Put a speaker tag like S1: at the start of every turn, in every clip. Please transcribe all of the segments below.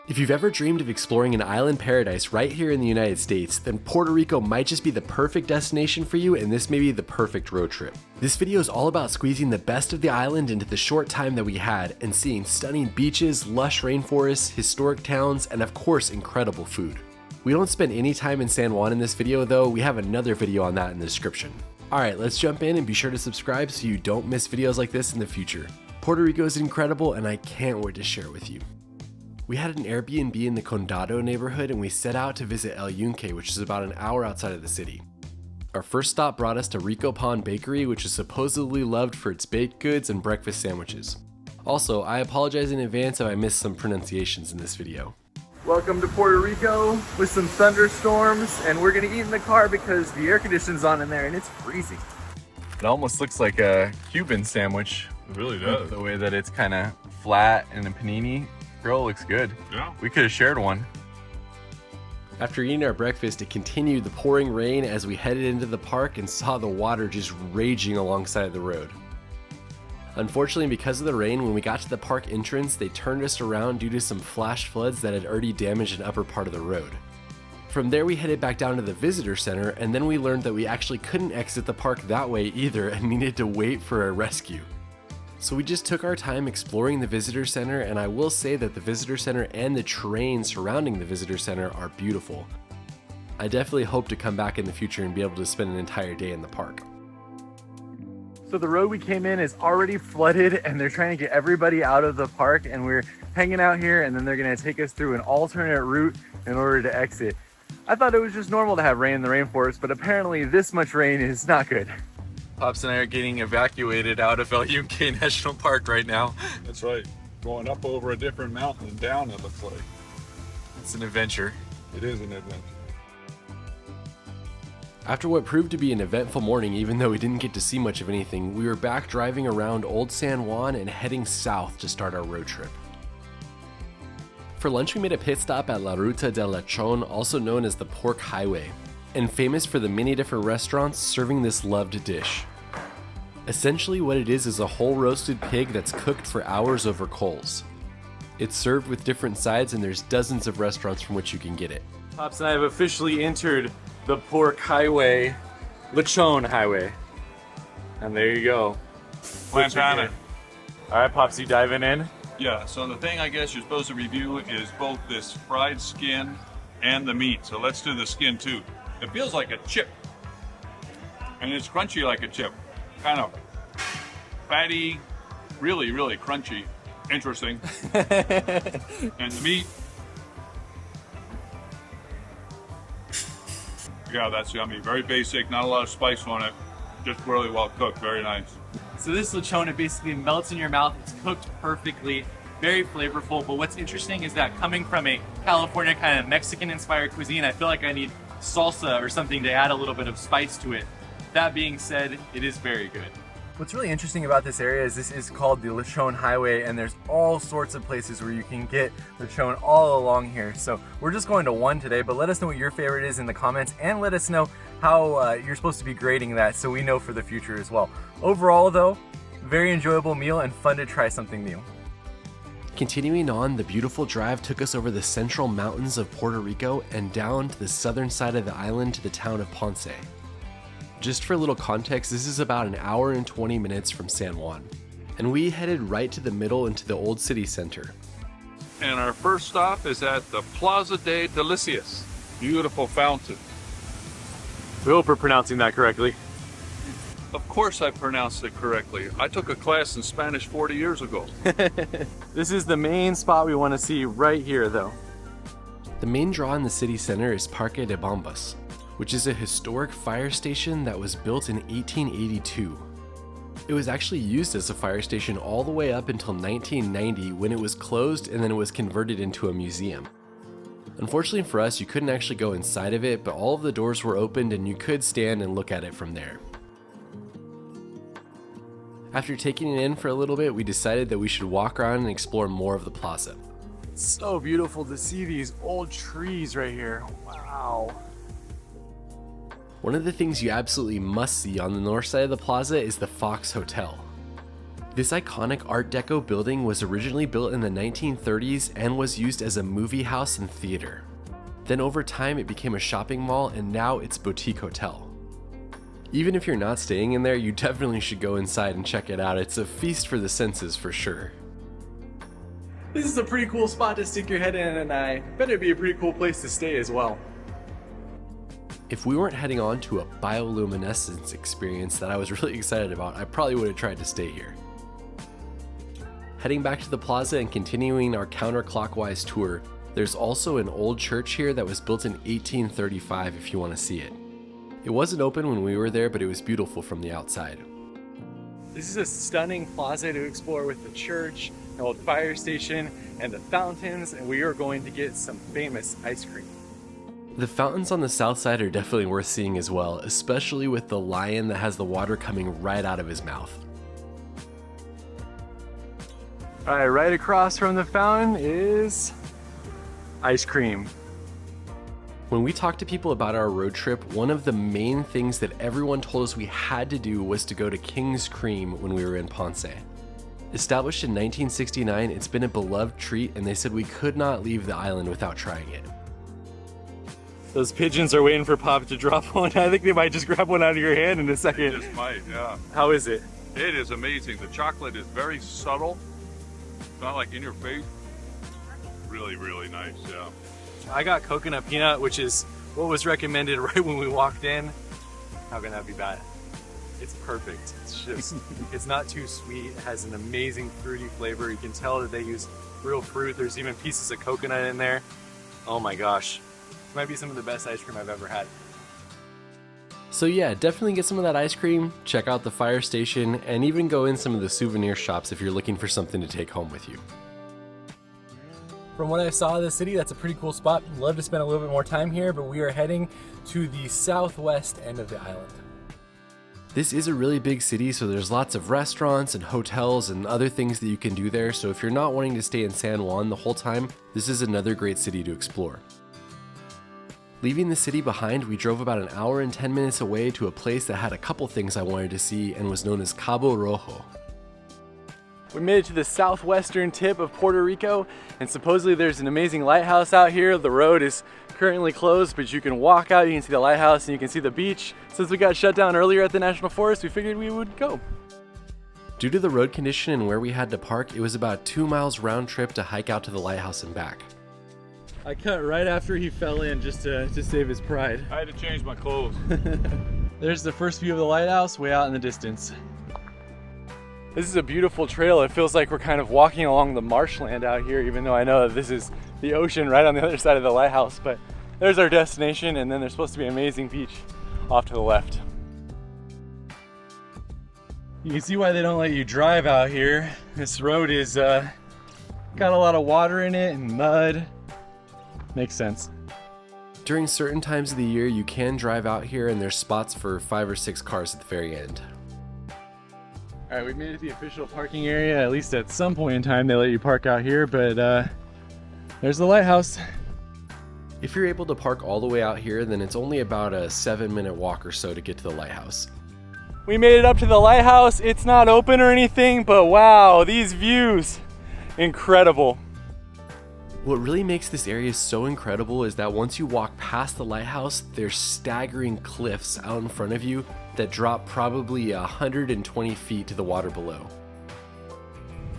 S1: If you've ever dreamed of exploring an island paradise right here in the United States, then Puerto Rico might just be the perfect destination for you, and this may be the perfect road trip. This video is all about squeezing the best of the island into the short time that we had and seeing stunning beaches, lush rainforests, historic towns, and of course incredible food. We don't spend any time in San Juan in this video though, we have another video on that in the description. Alright, let's jump in and be sure to subscribe so you don't miss videos like this in the future. Puerto Rico is incredible and I can't wait to share it with you. We had an Airbnb in the Condado neighborhood and we set out to visit El Yunque, which is about an hour outside of the city. Our first stop brought us to Rico Pond Bakery, which is supposedly loved for its baked goods and breakfast sandwiches. Also, I apologize in advance if I missed some pronunciations in this video.
S2: Welcome to Puerto Rico with some thunderstorms, and we're gonna eat in the car because the air conditioning's on in there and it's freezing. It almost looks like a Cuban sandwich.
S3: It really does.
S2: The way that it's kind of flat and a panini. Grill looks good.
S3: Yeah.
S2: We could have shared one.
S1: After eating our breakfast, it continued the pouring rain as we headed into the park and saw the water just raging alongside the road. Unfortunately, because of the rain, when we got to the park entrance, they turned us around due to some flash floods that had already damaged an upper part of the road. From there, we headed back down to the visitor center, and then we learned that we actually couldn't exit the park that way either and needed to wait for a rescue. So we just took our time exploring the visitor center, and I will say that the visitor center and the terrain surrounding the visitor center are beautiful. I definitely hope to come back in the future and be able to spend an entire day in the park.
S2: So the road we came in is already flooded and they're trying to get everybody out of the park, and we're hanging out here, and then they're gonna take us through an alternate route in order to exit. I thought it was just normal to have rain in the rainforest, but apparently this much rain is not good. Pops and I are getting evacuated out of El Yunque National Park right now.
S3: That's right. Going up over a different mountain and down, it looks like.
S2: It's an adventure.
S3: It is an adventure.
S1: After what proved to be an eventful morning, even though we didn't get to see much of anything, we were back driving around Old San Juan and heading south to start our road trip. For lunch, we made a pit stop at La Ruta de Lechon, also known as the Pork Highway, and famous for the many different restaurants serving this loved dish. Essentially what it is a whole roasted pig that's cooked for hours over coals. It's served with different sides and there's dozens of restaurants from which you can get it.
S2: Pops and I have officially entered the Pork Highway, Lechon Highway. And there you go.
S3: Lantana.
S2: All right, Pops, you diving in?
S3: Yeah, so the thing I guess you're supposed to review is both this fried skin and the meat. So let's do the skin too. It feels like a chip. And it's crunchy like a chip. Kind of fatty, really, really crunchy. Interesting. And the meat. Yeah, that's yummy. Very basic, not a lot of spice on it. Just really well cooked, very nice.
S4: So this lechon, it basically melts in your mouth. It's cooked perfectly, very flavorful. But what's interesting is that coming from a California kind of Mexican-inspired cuisine, I feel like I need salsa or something to add a little bit of spice to it. That being said, it is very good.
S2: What's really interesting about this area is this is called the Lechon Highway, and there's all sorts of places where you can get lechon all along here. So we're just going to one today, but let us know what your favorite is in the comments, and let us know how you're supposed to be grading that so we know for the future as well. Overall though, very enjoyable meal and fun to try something new.
S1: Continuing on, the beautiful drive took us over the central mountains of Puerto Rico and down to the southern side of the island to the town of Ponce. Just for a little context, this is about an hour and 20 minutes from San Juan. And we headed right to the middle into the old city center.
S3: And our first stop is at the Plaza de Delicias. Beautiful fountain.
S2: We hope we're pronouncing that correctly.
S3: Of course I pronounced it correctly. I took a class in Spanish 40 years ago.
S2: This is the main spot we want to see right here though.
S1: The main draw in the city center is Parque de Bombas, which is a historic fire station that was built in 1882. It was actually used as a fire station all the way up until 1990 when it was closed and then it was converted into a museum. Unfortunately for us, you couldn't actually go inside of it, but all of the doors were opened and you could stand and look at it from there. After taking it in for a little bit, we decided that we should walk around and explore more of the plaza.
S2: It's so beautiful to see these old trees right here. Wow.
S1: One of the things you absolutely must see on the north side of the plaza is the Fox Hotel. This iconic Art Deco building was originally built in the 1930s and was used as a movie house and theater. Then over time it became a shopping mall, and now it's boutique hotel. Even if you're not staying in there, you definitely should go inside and check it out. It's a feast for the senses for sure.
S2: This is a pretty cool spot to stick your head in, and I bet it'd be a pretty cool place to stay as well.
S1: If we weren't heading on to a bioluminescence experience that I was really excited about, I probably would have tried to stay here. Heading back to the plaza and continuing our counterclockwise tour, there's also an old church here that was built in 1835 if you want to see it. It wasn't open when we were there, but it was beautiful from the outside.
S2: This is a stunning plaza to explore with the church, an old fire station, and the fountains, and we are going to get some famous ice cream.
S1: The fountains on the south side are definitely worth seeing as well, especially with the lion that has the water coming right out of his mouth.
S2: All right, right across from the fountain is ice cream.
S1: When we talked to people about our road trip, one of the main things that everyone told us we had to do was to go to King's Cream when we were in Ponce. Established in 1969, it's been a beloved treat, and they said we could not leave the island without trying it.
S2: Those pigeons are waiting for Pop to drop one. I think they might just grab one out of your hand in a second.
S3: They just might, yeah.
S2: How is it?
S3: It is amazing. The chocolate is very subtle. It's not like in your face. Really, really nice, yeah.
S2: I got coconut peanut, which is what was recommended right when we walked in. How can that be bad? It's perfect. It's just, it's not too sweet. It has an amazing fruity flavor. You can tell that they use real fruit. There's even pieces of coconut in there. Oh my gosh. This might be some of the best ice cream I've ever had.
S1: So yeah, definitely get some of that ice cream, check out the fire station, and even go in some of the souvenir shops if you're looking for something to take home with you.
S5: From what I saw of the city, that's a pretty cool spot. Love to spend a little bit more time here, but we are heading to the southwest end of the island.
S1: This is a really big city, so there's lots of restaurants and hotels and other things that you can do there, so if you're not wanting to stay in San Juan the whole time, this is another great city to explore. Leaving the city behind, we drove about an hour and 10 minutes away to a place that had a couple things I wanted to see and was known as Cabo Rojo.
S2: We made it to the southwestern tip of Puerto Rico, and supposedly there's an amazing lighthouse out here. The road is currently closed, but you can walk out, you can see the lighthouse, and you can see the beach. Since we got shut down earlier at the National Forest, we figured we would go.
S1: Due to the road condition and where we had to park, it was about 2 miles round trip to hike out to the lighthouse and back.
S2: I cut right after he fell in just to save his pride.
S3: I had to change my clothes.
S2: There's the first view of the lighthouse way out in the distance. This is a beautiful trail. It feels like we're kind of walking along the marshland out here, even though I know that this is the ocean right on the other side of the lighthouse. But there's our destination, and then there's supposed to be an amazing beach off to the left. You can see why they don't let you drive out here. This road is got a lot of water in it and mud. Makes sense.
S1: During certain times of the year, you can drive out here and there's spots for 5 or 6 cars at the very end.
S2: All right, we made it to the official parking area. At least at some point in time, they let you park out here, but there's the lighthouse.
S1: If you're able to park all the way out here, then it's only about a 7-minute walk or so to get to the lighthouse.
S2: We made it up to the lighthouse. It's not open or anything, but wow, these views, incredible.
S1: What really makes this area so incredible is that once you walk past the lighthouse, there's staggering cliffs out in front of you that drop probably 120 feet to the water below.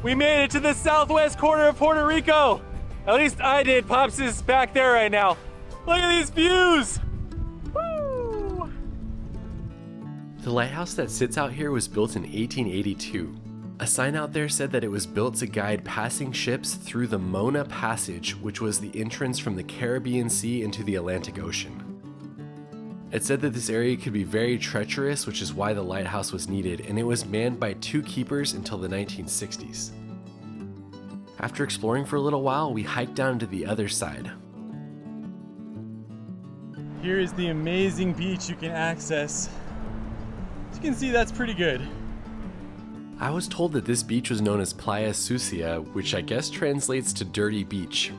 S2: We made it to the southwest corner of Puerto Rico. At least I did. Pops is back there right now. Look at these views. Woo!
S1: The lighthouse that sits out here was built in 1882. A sign out there said that it was built to guide passing ships through the Mona Passage, which was the entrance from the Caribbean Sea into the Atlantic Ocean. It said that this area could be very treacherous, which is why the lighthouse was needed, and it was manned by 2 keepers until the 1960s. After exploring for a little while, we hiked down to the other side.
S2: Here is the amazing beach you can access. As you can see, that's pretty good.
S1: I was told that this beach was known as Playa Sucia, which I guess translates to dirty beach.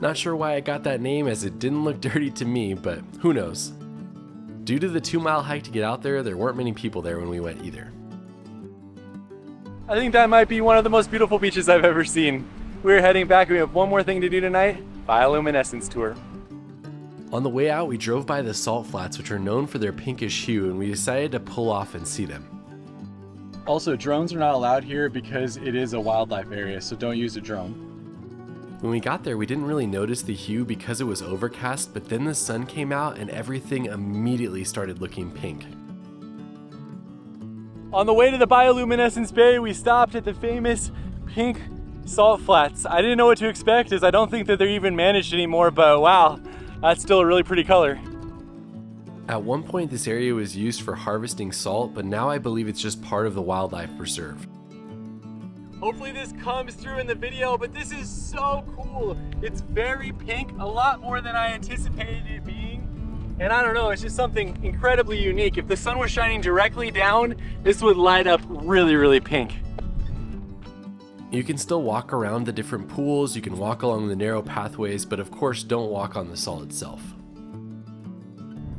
S1: Not sure why I got that name, as it didn't look dirty to me, but who knows. Due to the 2-mile hike to get out there, there weren't many people there when we went either.
S2: I think that might be one of the most beautiful beaches I've ever seen. We're heading back. We have one more thing to do tonight. Bioluminescence tour.
S1: On the way out, we drove by the salt flats, which are known for their pinkish hue, and we decided to pull off and see them.
S2: Also, drones are not allowed here because it is a wildlife area, so don't use a drone.
S1: When we got there, we didn't really notice the hue because it was overcast, but then the sun came out and everything immediately started looking pink.
S2: On the way to the Bioluminescence Bay, we stopped at the famous pink salt flats. I didn't know what to expect, as I don't think that they're even managed anymore, but wow. That's still a really pretty color.
S1: At one point, this area was used for harvesting salt, but now I believe it's just part of the wildlife preserve.
S2: Hopefully this comes through in the video, but this is so cool. It's very pink, a lot more than I anticipated it being. And I don't know, it's just something incredibly unique. If the sun was shining directly down, this would light up really, really pink.
S1: You can still walk around the different pools, you can walk along the narrow pathways, but of course don't walk on the salt itself.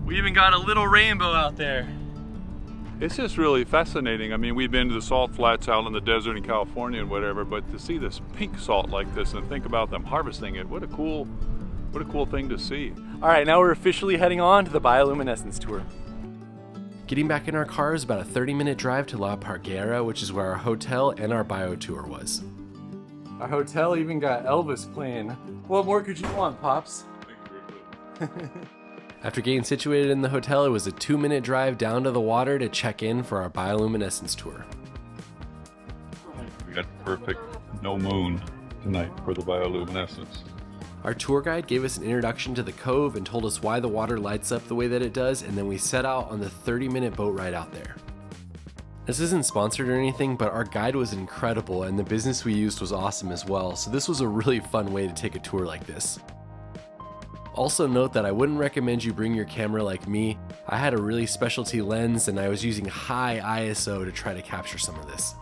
S2: We even got a little rainbow out there.
S3: It's just really fascinating. I mean, we've been to the salt flats out in the desert in California and whatever, but to see this pink salt like this and think about them harvesting it, what a cool thing to see.
S2: All right, now we're officially heading on to the Bioluminescence tour.
S1: Getting back in our car is about a 30-minute drive to La Parguera, which is where our hotel and our bio tour was.
S2: Our hotel even got Elvis playing. What more could you want, Pops?
S1: After getting situated in the hotel, it was a 2-minute drive down to the water to check in for our bioluminescence tour.
S3: We got perfect no moon tonight for the bioluminescence.
S1: Our tour guide gave us an introduction to the cove and told us why the water lights up the way that it does, and then we set out on the 30-minute boat ride out there. This isn't sponsored or anything, but our guide was incredible and the business we used was awesome as well, so this was a really fun way to take a tour like this. Also note that I wouldn't recommend you bring your camera like me. I had a really specialty lens and I was using high ISO to try to capture some of this.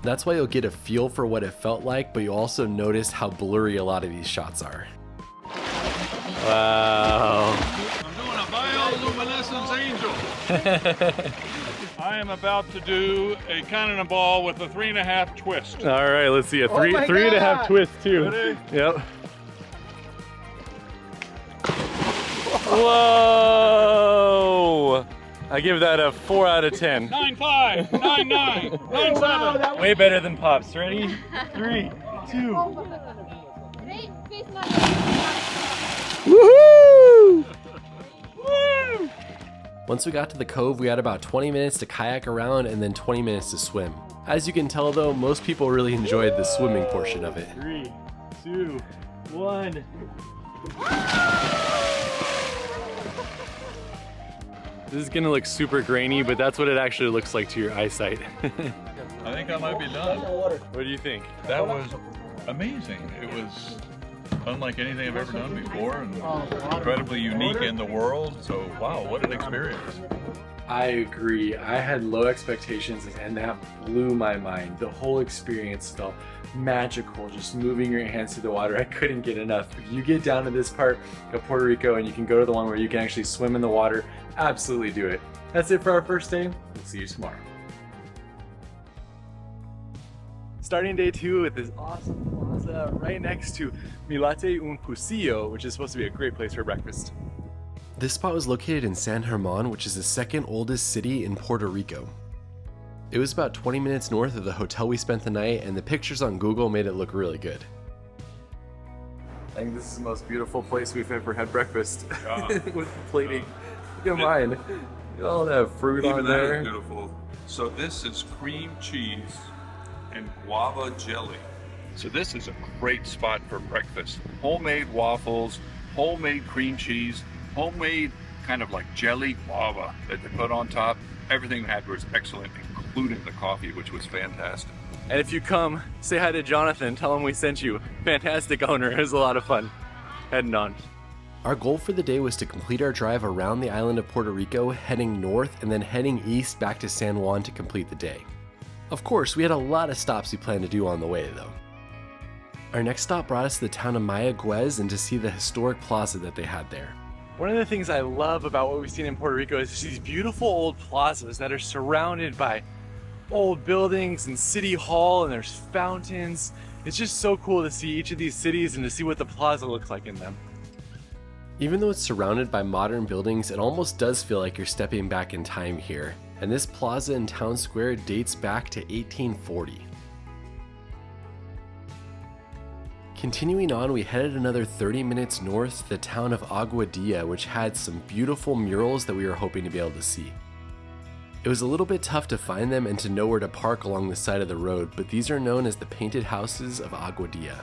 S1: That's why you'll get a feel for what it felt like, but you'll also notice how blurry a lot of these shots are.
S2: Wow.
S3: I'm doing a bioluminescence angel. I am about to do a cannonball with a 3.5 twist.
S2: All right, let's see a three and a half twist too.
S3: Ready?
S2: Yep. Whoa! I give that a 4 out of 10.
S3: 9.5, 9.9, 9.7.
S2: Way better than Pops. Ready? 3, 2. Woohoo! Woo!
S1: Once we got to the cove, we had about 20 minutes to kayak around and then 20 minutes to swim. As you can tell though, most people really enjoyed the swimming portion of it.
S2: 3, 2, 1. This is gonna look super grainy, but that's what it actually looks like to your eyesight.
S3: I think I might be done.
S2: What do you think?
S3: That was amazing. It was unlike anything I've ever done before and incredibly unique in the world. So wow, what an experience.
S2: I agree. I had low expectations and that blew my mind. The whole experience felt magical, just moving your hands through the water. I couldn't get enough. If you get down to this part of Puerto Rico and you can go to the one where you can actually swim in the water, absolutely do it. That's it for our first day. We'll see you tomorrow. Starting day 2 with this awesome plaza right next to Mi Latte un Pocillo, which is supposed to be a great place for breakfast.
S1: This spot was located in San German, which is the second oldest city in Puerto Rico. It was about 20 minutes north of the hotel we spent the night, and the pictures on Google made it look really good.
S2: I think this is the most beautiful place we've ever had breakfast. With the plating. Look at mine. Look at all that fruit
S3: Even
S2: on
S3: that
S2: there.
S3: is beautiful. So this is cream cheese and guava jelly. So this is a great spot for breakfast. Homemade waffles, homemade cream cheese, homemade kind of like jelly guava that they put on top. Everything we had was excellent, including the coffee, which was fantastic.
S2: And if you come, say hi to Jonathan, tell him we sent you. Fantastic owner, it was a lot of fun. Heading on.
S1: Our goal for the day was to complete our drive around the island of Puerto Rico, heading north and then heading east back to San Juan to complete the day. Of course, we had a lot of stops we planned to do on the way though. Our next stop brought us to the town of Mayaguez and to see the historic plaza that they had there.
S2: One of the things I love about what we've seen in Puerto Rico is these beautiful old plazas that are surrounded by old buildings and City Hall, and there's fountains. It's just so cool to see each of these cities and to see what the plaza looks like in them.
S1: Even though it's surrounded by modern buildings, it almost does feel like you're stepping back in time here. And this plaza in Town Square dates back to 1840. Continuing on, we headed another 30 minutes north to the town of Aguadilla, which had some beautiful murals that we were hoping to be able to see. It was a little bit tough to find them and to know where to park along the side of the road, but these are known as the painted houses of Aguadilla.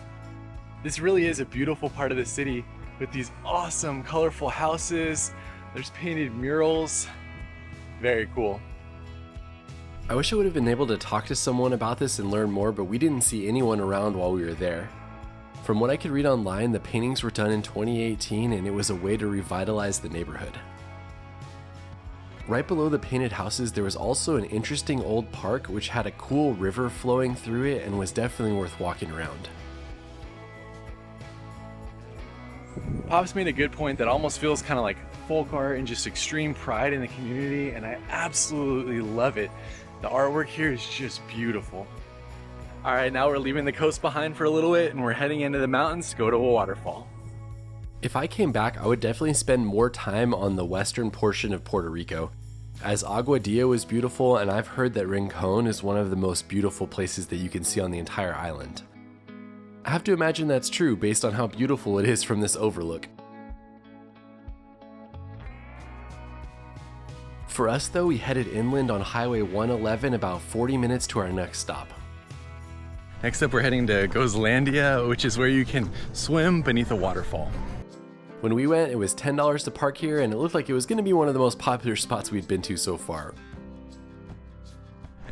S2: This really is a beautiful part of the city with these awesome colorful houses. There's painted murals. Very cool.
S1: I wish I would have been able to talk to someone about this and learn more, but we didn't see anyone around while we were there. From what I could read online, the paintings were done in 2018 and it was a way to revitalize the neighborhood. Right below the painted houses, there was also an interesting old park which had a cool river flowing through it and was definitely worth walking around.
S2: Pops made a good point that almost feels kind of like folk art and just extreme pride in the community, and I absolutely love it. The artwork here is just beautiful. All right, now we're leaving the coast behind for a little bit and we're heading into the mountains to go to a waterfall.
S1: If I came back, I would definitely spend more time on the western portion of Puerto Rico, as Aguadilla was beautiful and I've heard that Rincon is one of the most beautiful places that you can see on the entire island. I have to imagine that's true based on how beautiful it is from this overlook. For us though, we headed inland on Highway 111 about 40 minutes to our next stop.
S2: Next up, we're heading to Gozalandia, which is where you can swim beneath a waterfall.
S1: When we went, it was $10 to park here and it looked like it was going to be one of the most popular spots we'd been to so far.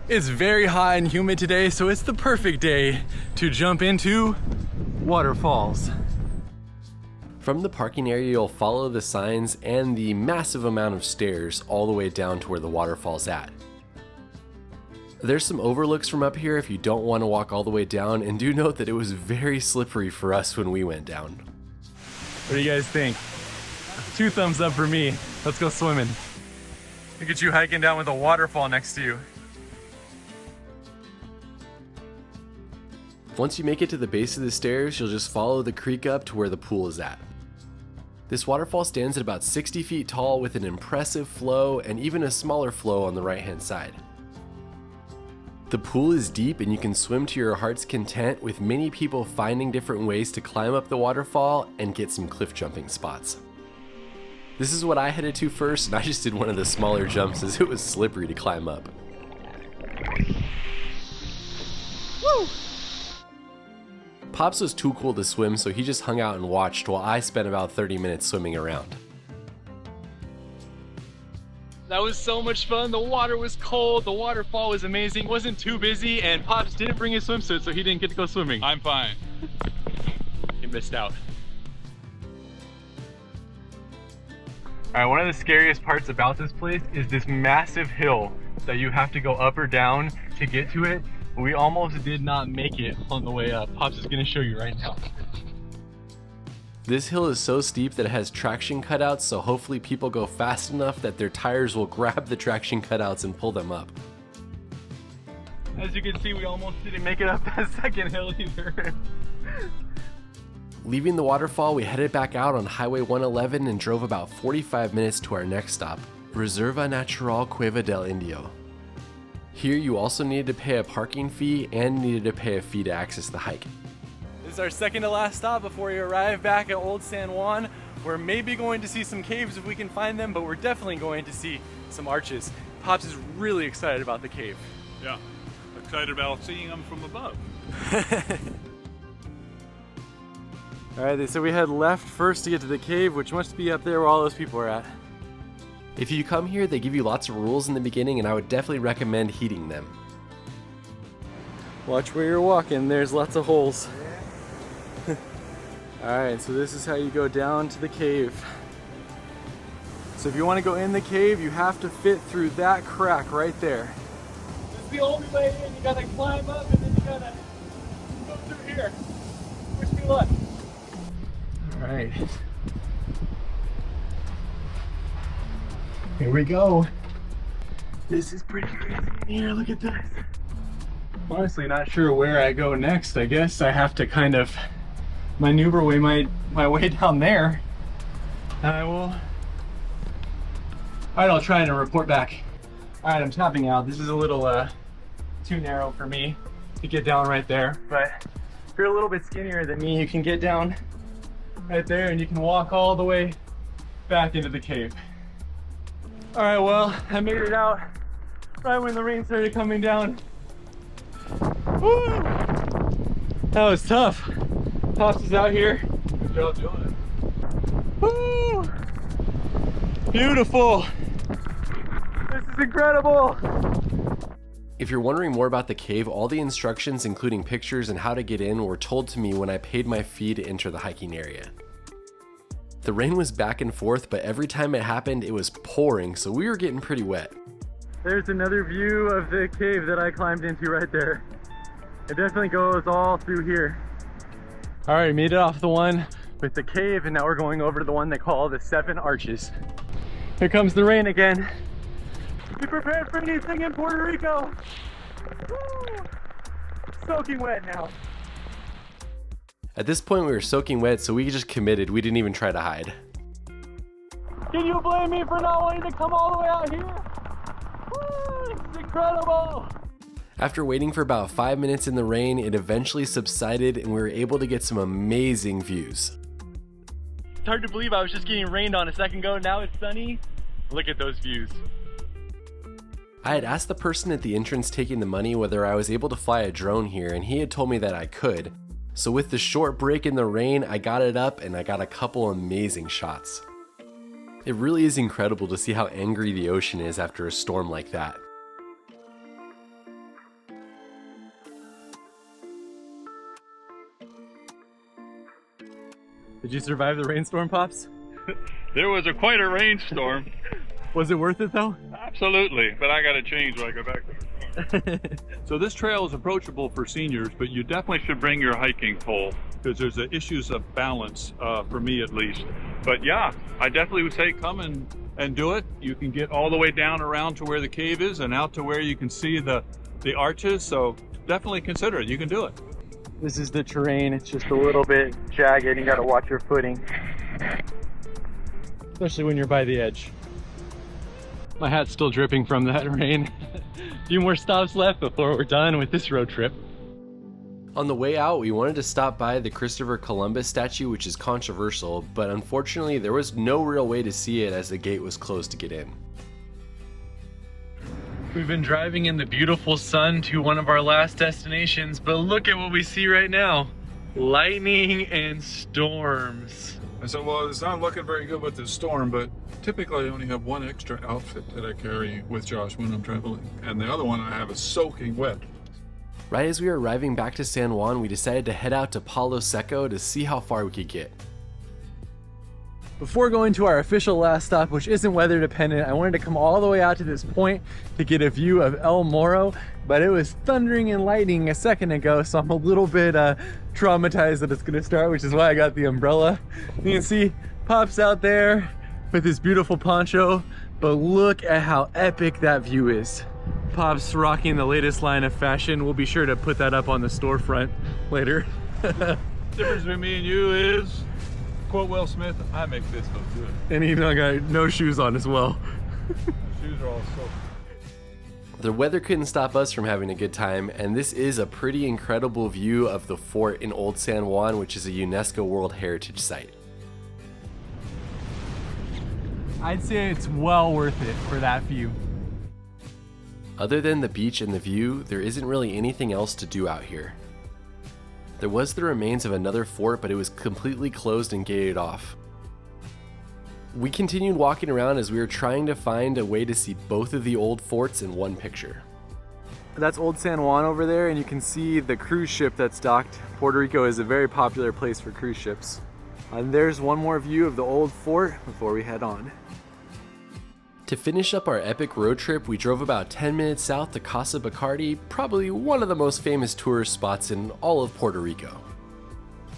S2: It's very hot and humid today, so it's the perfect day to jump into waterfalls.
S1: From the parking area, you'll follow the signs and the massive amount of stairs all the way down to where the waterfall's at. There's some overlooks from up here if you don't want to walk all the way down, and do note that it was very slippery for us when we went down.
S2: What do you guys think? 2 thumbs up for me. Let's go swimming. Look at you hiking down with a waterfall next to you.
S1: Once you make it to the base of the stairs, you'll just follow the creek up to where the pool is at. This waterfall stands at about 60 feet tall with an impressive flow and even a smaller flow on the right hand side. The pool is deep and you can swim to your heart's content, with many people finding different ways to climb up the waterfall and get some cliff jumping spots. This is what I headed to first, and I just did one of the smaller jumps as it was slippery to climb up. Woo! Pops was too cool to swim, so he just hung out and watched while I spent about 30 minutes swimming around.
S4: That was so much fun. The water was cold, the waterfall was amazing, wasn't too busy, and Pops didn't bring his swimsuit, so he didn't get to go swimming.
S3: I'm fine.
S4: He missed out.
S2: All right, one of the scariest parts about this place is this massive hill that you have to go up or down to get to it. We almost did not make it on the way up. Pops is gonna show you right now.
S1: This hill is so steep that it has traction cutouts, so hopefully people go fast enough that their tires will grab the traction cutouts and pull them up.
S2: As you can see, we almost didn't make it up that second hill either.
S1: Leaving the waterfall, we headed back out on Highway 111 and drove about 45 minutes to our next stop, Reserva Natural Cueva del Indio. Here you also needed to pay a parking fee and needed to pay a fee to access the hike.
S2: This is our second to last stop before we arrive back at Old San Juan. We're maybe going to see some caves if we can find them, but we're definitely going to see some arches. Pops is really excited about the cave.
S3: Yeah, excited about seeing them from above.
S2: All right, they said we had left first to get to the cave, which must be up there where all those people are at.
S1: If you come here, they give you lots of rules in the beginning, and I would definitely recommend heeding them.
S2: Watch where you're walking, there's lots of holes. Alright, so this is how you go down to the cave. So if you want to go in the cave, you have to fit through that crack right there.
S4: This is the only way in. You gotta climb up and then you gotta go through here. Wish me luck.
S2: Alright. Here we go.
S5: This is pretty crazy in here, look at this. Honestly, not sure where I go next. I guess I have to kind of maneuver my way down there. Alright, I'll try and report back. Alright, I'm tapping out. This is a little too narrow for me to get down right there. But if you're a little bit skinnier than me, you can get down right there and you can walk all the way back into the cave. Alright, well, I made it out right when the rain started coming down. Woo! That was tough. Pops is out here.
S3: Good job doing it.
S5: Woo! Beautiful. This is incredible.
S1: If you're wondering more about the cave, all the instructions, including pictures and how to get in, were told to me when I paid my fee to enter the hiking area. The rain was back and forth, but every time it happened, it was pouring, so we were getting pretty wet.
S2: There's another view of the cave that I climbed into right there. It definitely goes all through here.
S5: All right, made it off the one
S2: With the cave, and now we're going over to the one they call the 7 Arches. Here comes the rain again. Be prepared for anything in Puerto Rico. Woo! Soaking wet now.
S1: At this point, we were soaking wet, so we just committed. We didn't even try to hide.
S5: Can you blame me for not wanting to come all the way out here? Woo, it's incredible.
S1: After waiting for about 5 minutes in the rain, it eventually subsided and we were able to get some amazing views.
S5: It's hard to believe I was just getting rained on a second ago. Now it's sunny. Look at those views.
S1: I had asked the person at the entrance taking the money whether I was able to fly a drone here, and he had told me that I could. So with the short break in the rain, I got it up and I got a couple amazing shots. It really is incredible to see how angry the ocean is after a storm like that.
S2: Did you survive the rainstorm, Pops?
S3: There was quite a rainstorm.
S2: Was it worth it though?
S3: Absolutely, but I got to change when I go back to the car. So this trail is approachable for seniors, but you definitely should bring your hiking pole because there's issues of balance, for me at least. But yeah, I definitely would say come and do it. You can get all the way down around to where the cave is and out to where you can see the arches, so definitely consider it. You can do it.
S2: This is the terrain. It's just a little bit jagged and you gotta watch your footing.
S5: Especially when you're by the edge. My hat's still dripping from that rain. A few more stops left before we're done with this road trip.
S1: On the way out, we wanted to stop by the Christopher Columbus statue, which is controversial, but unfortunately there was no real way to see it as the gate was closed to get in.
S5: We've been driving in the beautiful sun to one of our last destinations, but look at what we see right now. Lightning and storms.
S6: I said, well, it's not looking very good with this storm, but typically I only have one extra outfit that I carry with Josh when I'm traveling, and the other one I have is soaking wet.
S1: Right as we were arriving back to San Juan, we decided to head out to Palo Seco to see how far we could get.
S2: Before going to our official last stop, which isn't weather dependent, I wanted to come all the way out to this point to get a view of El Moro, but it was thundering and lightning a second ago, so I'm a little bit traumatized that it's gonna start, which is why I got the umbrella. You can see Pop's out there with his beautiful poncho, but look at how epic that view is. Pop's rocking the latest line of fashion. We'll be sure to put that up on the storefront later.
S3: Difference between me and you is, quote Will Smith, I make this look good.
S2: And he got no shoes on as well.
S3: Shoes are all soaked.
S1: The weather couldn't stop us from having a good time, and this is a pretty incredible view of the fort in Old San Juan, which is a UNESCO World Heritage Site.
S5: I'd say it's well worth it for that view.
S1: Other than the beach and the view, there isn't really anything else to do out here. There was the remains of another fort, but it was completely closed and gated off. We continued walking around as we were trying to find a way to see both of the old forts in one picture.
S2: That's Old San Juan over there, and you can see the cruise ship that's docked. Puerto Rico is a very popular place for cruise ships. And there's one more view of the old fort before we head on.
S1: To finish up our epic road trip, we drove about 10 minutes south to Casa Bacardi, probably one of the most famous tourist spots in all of Puerto Rico.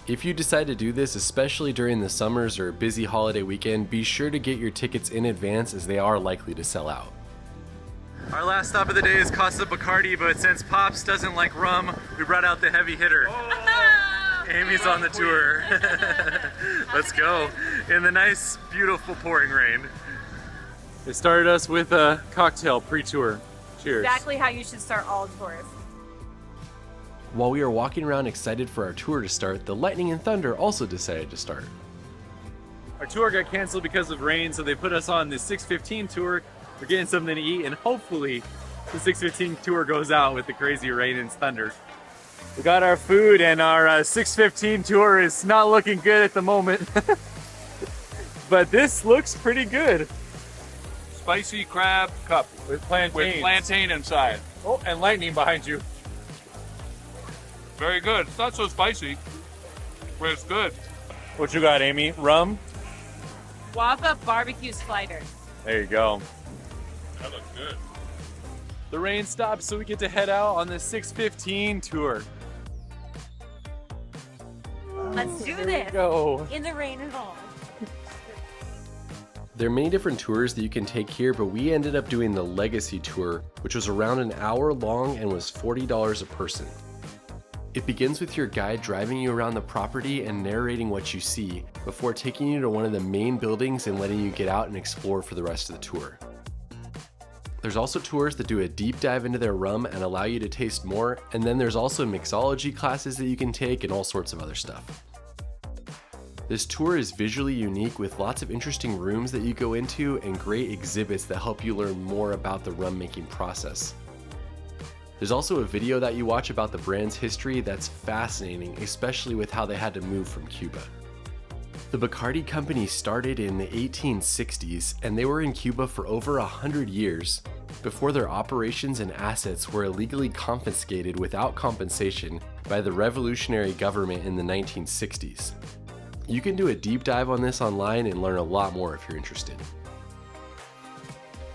S1: If you decide to do this, especially during the summers or busy holiday weekend, be sure to get your tickets in advance as they are likely to sell out.
S2: Our last stop of the day is Casa Bacardi, but since Pops doesn't like rum, we brought out the heavy hitter. Amy's on the tour. Let's go. In the nice, beautiful pouring rain. They started us with a cocktail pre-tour. Cheers.
S7: Exactly how you should start all tours.
S1: While we were walking around excited for our tour to start, the lightning and thunder also decided to start.
S2: Our tour got canceled because of rain, so they put us on the 6:15 tour. We're getting something to eat, and hopefully the 6:15 tour goes out with the crazy rain and thunder. We got our food, and our 6:15 tour is not looking good at the moment. But this looks pretty good.
S3: Spicy crab cup
S2: With
S3: plantain inside.
S2: Oh, and lightning behind you.
S3: Very good. It's not so spicy, but it's good.
S2: What you got, Amy? Rum?
S7: Guava barbecue sliders.
S2: There you go.
S3: That looks good.
S2: The rain stopped, so we get to head out on the 6:15 tour.
S7: Let's do
S2: There
S7: this.
S2: we go.
S7: In the rain and all.
S1: There are many different tours that you can take here, but we ended up doing the Legacy Tour, which was around an hour long and was $40 a person. It begins with your guide driving you around the property and narrating what you see, before taking you to one of the main buildings and letting you get out and explore for the rest of the tour. There's also tours that do a deep dive into their rum and allow you to taste more, and then there's also mixology classes that you can take and all sorts of other stuff. This tour is visually unique with lots of interesting rooms that you go into and great exhibits that help you learn more about the rum making process. There's also a video that you watch about the brand's history that's fascinating, especially with how they had to move from Cuba. The Bacardi company started in the 1860s, and they were in Cuba for over 100 years before their operations and assets were illegally confiscated without compensation by the revolutionary government in the 1960s. You can do a deep dive on this online and learn a lot more if you're interested.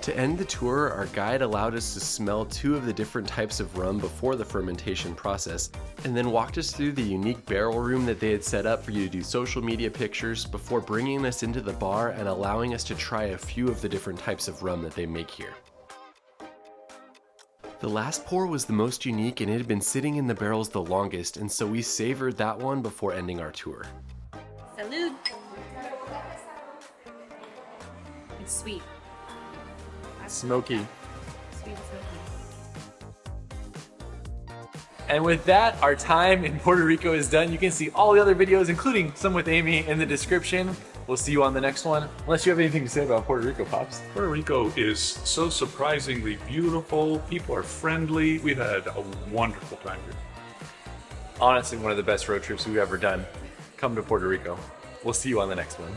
S1: To end the tour, our guide allowed us to smell 2 of the different types of rum before the fermentation process, and then walked us through the unique barrel room that they had set up for you to do social media pictures before bringing us into the bar and allowing us to try a few of the different types of rum that they make here. The last pour was the most unique and it had been sitting in the barrels the longest, and so we savored that one before ending our tour.
S7: Salud. It's sweet.
S2: Smoky.
S7: Sweet and smoky.
S2: And with that, our time in Puerto Rico is done. You can see all the other videos, including some with Amy, in the description. We'll see you on the next one. Unless you have anything to say about Puerto Rico, Pops.
S3: Puerto Rico is so surprisingly beautiful. People are friendly. We've had a wonderful time here.
S2: Honestly, one of the best road trips we've ever done. Come to Puerto Rico. We'll see you on the next one.